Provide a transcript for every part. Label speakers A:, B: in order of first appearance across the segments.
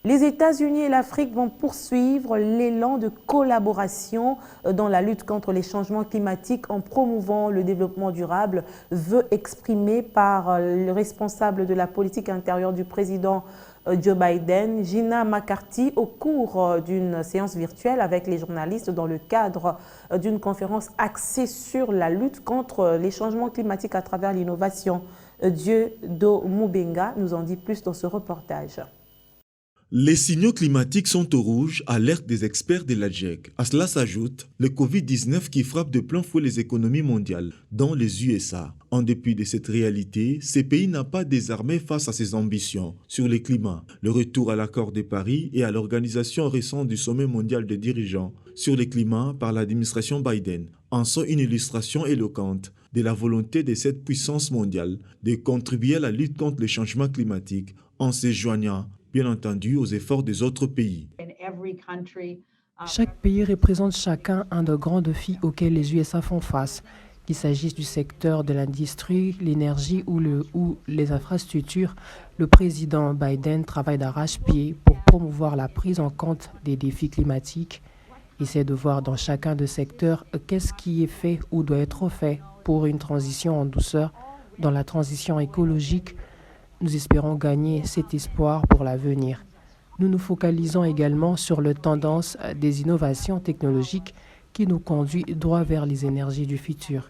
A: Les États-Unis et l'Afrique vont poursuivre l'élan de collaboration dans la lutte contre les changements climatiques en promouvant le développement durable, vœu exprimé par le responsable de la politique intérieure du président Joe Biden, Gina McCarthy, au cours d'une séance virtuelle avec les journalistes dans le cadre d'une conférence axée sur la lutte contre les changements climatiques à travers l'innovation. Dieudo Mubenga nous en dit plus dans ce reportage.
B: Les signaux climatiques sont au rouge, alerte des experts de l'AGEC. À cela s'ajoute le Covid-19 qui frappe de plein fouet les économies mondiales, dont les USA. En dépit de cette réalité, ce pays n'a pas désarmé face à ses ambitions sur le climat. Le retour à l'accord de Paris et à l'organisation récente du sommet mondial des dirigeants sur le climat par l'administration Biden en sont une illustration éloquente de la volonté de cette puissance mondiale de contribuer à la lutte contre les changements climatiques en se joignant bien entendu aux efforts des autres pays.
C: Chaque pays représente chacun un de grands défis auxquels les USA font face, qu'il s'agisse du secteur de l'industrie, l'énergie ou les infrastructures. Le président Biden travaille d'arrache-pied pour promouvoir la prise en compte des défis climatiques. Il essaie de voir dans chacun des secteurs qu'est-ce qui est fait ou doit être fait pour une transition en douceur. Dans la transition écologique, nous espérons gagner cet espoir pour l'avenir. Nous nous focalisons également sur la tendance des innovations technologiques qui nous conduit droit vers les énergies du futur.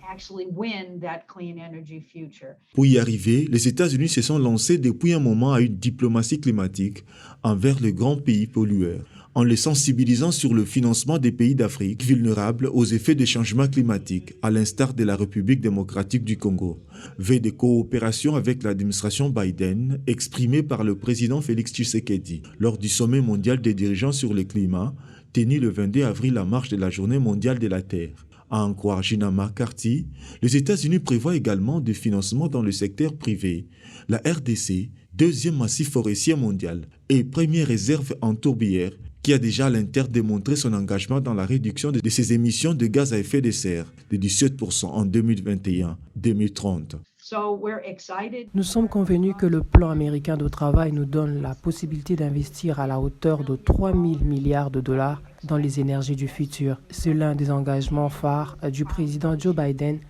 B: Pour y arriver, les États-Unis se sont lancés depuis un moment à une diplomatie climatique envers les grands pays pollueurs, en les sensibilisant sur le financement des pays d'Afrique vulnérables aux effets des changements climatiques, à l'instar de la République démocratique du Congo. Veille de coopération avec l'administration Biden, exprimée par le président Félix Tshisekedi lors du sommet mondial des dirigeants sur le climat, tenu le 22 avril à marche de la Journée mondiale de la Terre. À en croire Gina McCarthy, les États-Unis prévoient également des financements dans le secteur privé. La RDC, deuxième massif forestier mondial et première réserve en tourbière, qui a déjà à l'inter démontré son engagement dans la réduction de ses émissions de gaz à effet de serre de 17% en 2021-2030.
C: Nous sommes convenus que le plan américain de travail nous donne la possibilité d'investir à la hauteur de 3 000 milliards de dollars dans les énergies du futur. C'est l'un des engagements phares du président Joe Biden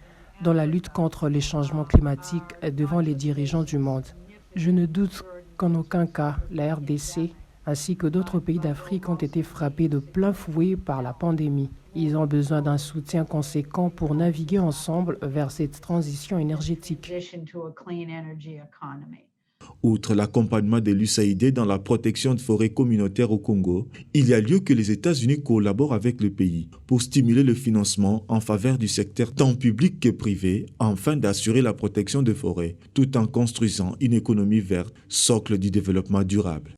C: dans la lutte contre les changements climatiques devant les dirigeants du monde. Je ne doute qu'en aucun cas la RDC ainsi que d'autres pays d'Afrique ont été frappés de plein fouet par la pandémie. Ils ont besoin d'un soutien conséquent pour naviguer ensemble vers cette transition énergétique.
B: Outre l'accompagnement de l'USAID dans la protection de forêts communautaires au Congo, il y a lieu que les États-Unis collaborent avec le pays pour stimuler le financement en faveur du secteur tant public que privé afin d'assurer la protection des forêts, tout en construisant une économie verte, socle du développement durable.